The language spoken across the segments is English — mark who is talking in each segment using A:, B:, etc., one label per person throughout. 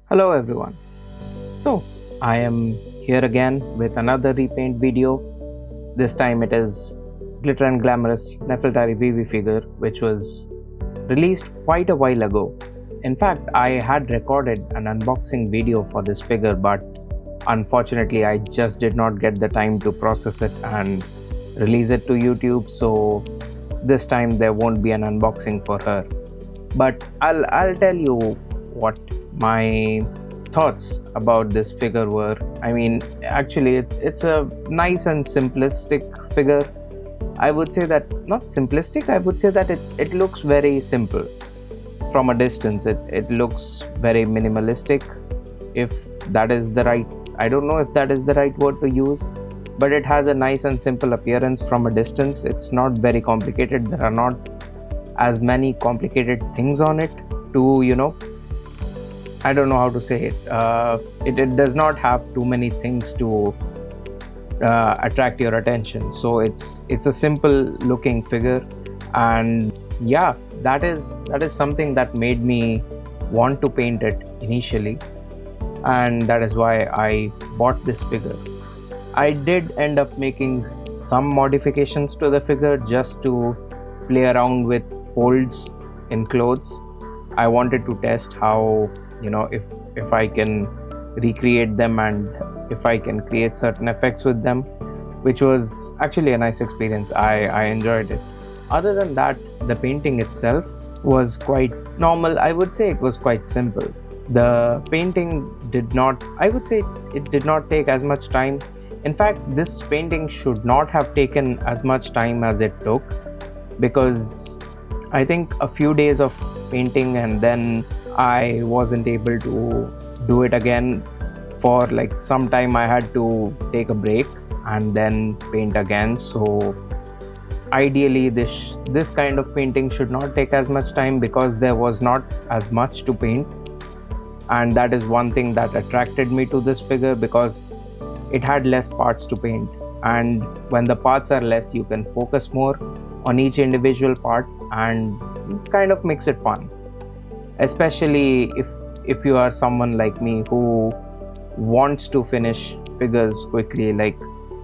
A: Hello everyone. So, I am here again with another repaint video. This time it is Glitter and Glamorous Nefeltari Vivi figure, which was released quite a while ago. In fact, I had recorded an unboxing video for this figure, but unfortunately I just did not get the time to process it and release it to YouTube, so this time there won't be an unboxing for her. But I'll tell you what my thoughts about this figure were. I mean, actually it's a nice and simplistic figure. I would say that not simplistic, I would say that it looks very simple. From a distance it looks very minimalistic, if that is the right, I don't know if that is the right word to use, but it has a nice and simple appearance from a distance. It's not very complicated. There are not as many complicated things on it to, I don't know how to say it. It does not have too many things to attract your attention. So it's a simple looking figure, and yeah, that is something that made me want to paint it initially, and that is why I bought this figure. I did end up making some modifications to the figure just to play around with folds in clothes. I wanted to test how, if I can recreate them and if I can create certain effects with them, which was actually a nice experience. I enjoyed it. Other than that, the painting itself was quite normal. I would say it was quite simple. The painting did not, I would say it did not take as much time. In fact, this painting should not have taken as much time as it took, because I think a few days of painting and then I wasn't able to do it again. For like some time I had to take a break and then paint again. So ideally this kind of painting should not take as much time, because there was not as much to paint, and that is one thing that attracted me to this figure, because it had less parts to paint, and when the parts are less you can focus more on each individual part and kind of makes it fun, especially if you are someone like me who wants to finish figures quickly. Like,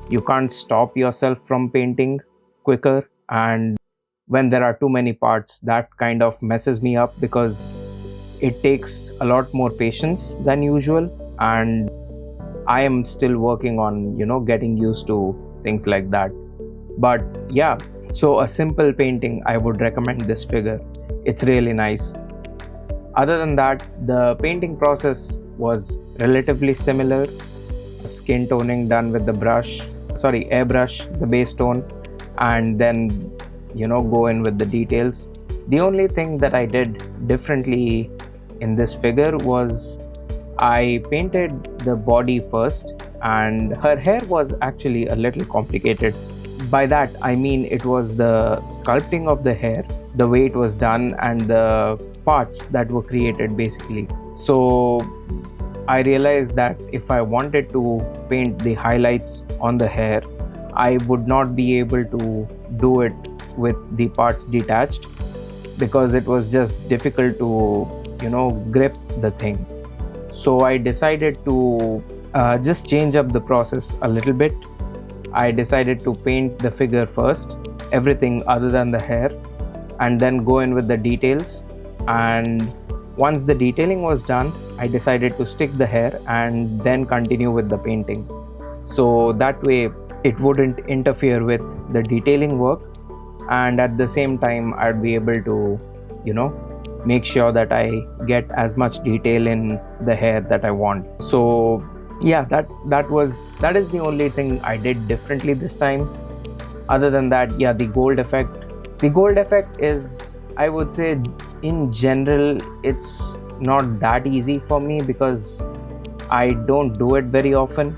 A: you can't stop yourself from painting quicker, and when there are too many parts, that kind of messes me up, because it takes a lot more patience than usual, and I am still working on getting used to things like that. But yeah, so a simple painting, I would recommend this figure. It's really nice. Other than that, the painting process was relatively similar. Skin toning done with the airbrush, the base tone, and then go in with the details. The only thing that I did differently in this figure was I painted the body first, and her hair was actually a little complicated. By that I mean it was the sculpting of the hair, the way it was done, and the parts that were created basically. So I realized that if I wanted to paint the highlights on the hair, I would not be able to do it with the parts detached, because it was just difficult to grip the thing. So I decided to just change up the process a little bit. I decided to paint the figure first, everything other than the hair, and then go in with the details. And once the detailing was done, I decided to stick the hair and then continue with the painting. So that way it wouldn't interfere with the detailing work, and at the same time I'd be able to make sure that I get as much detail in the hair that I want. So yeah, that is the only thing I did differently this time. Other than that, yeah, the gold effect is, I would say, in general it's not that easy for me, because I don't do it very often,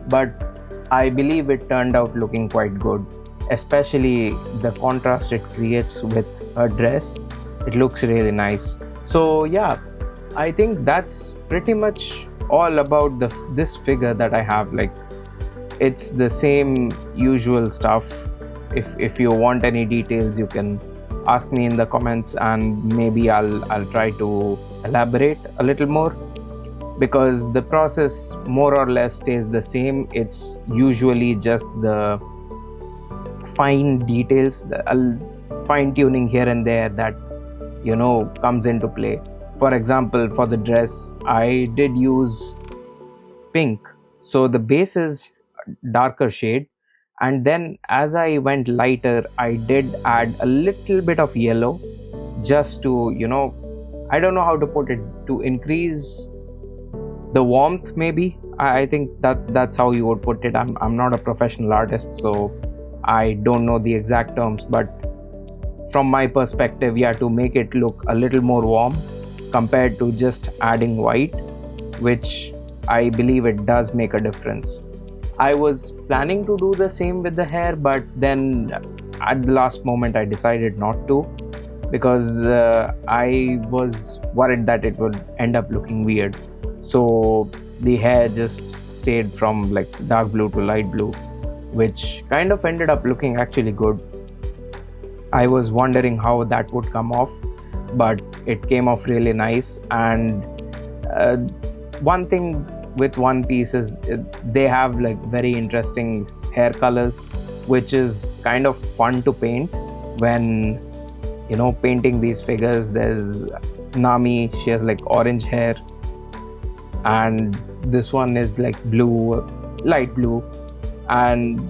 A: but I believe it turned out looking quite good, especially the contrast it creates with her dress. It looks really nice. So yeah, I think that's pretty much all about this figure that I have. Like, it's the same usual stuff. If you want any details, you can ask me in the comments, and maybe I'll try to elaborate a little more. because the process more or less stays the same. It's usually just the fine details, the fine tuning here and there that comes into play. For example, for the dress, I did use pink, so the base is darker shade, and then as I went lighter, I did add a little bit of yellow, just to I don't know how to put it, to increase the warmth. Maybe I think that's how you would put it. I'm not a professional artist, so I don't know the exact terms, but from my perspective, yeah, to make it look a little more warm compared to just adding white, which I believe it does make a difference. I was planning to do the same with the hair, but then at the last moment I decided not to, because I was worried that it would end up looking weird. So the hair just stayed from like dark blue to light blue, which kind of ended up looking actually good. I was wondering how that would come off, but it came off really nice. And one thing with One Piece is they have like very interesting hair colors, which is kind of fun to paint when painting these figures. There's Nami, she has like orange hair, and this one is like blue, light blue, and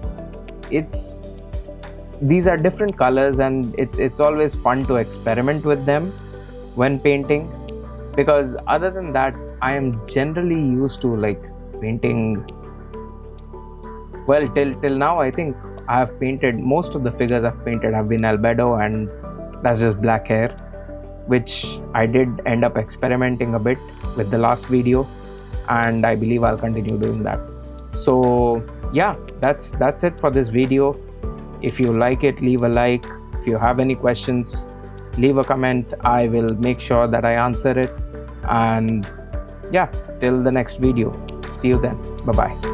A: these are different colors, and it's always fun to experiment with them when painting, because other than that, I am generally used to like painting. Well, till now, I think I have painted, most of the figures I've painted have been albedo, and that's just black hair, which I did end up experimenting a bit with the last video, and I believe I'll continue doing that. So yeah, that's it for this video. If you like it, leave a like. If you have any questions, leave a comment. I will make sure that I answer it. And yeah, till the next video, see you then. Bye bye.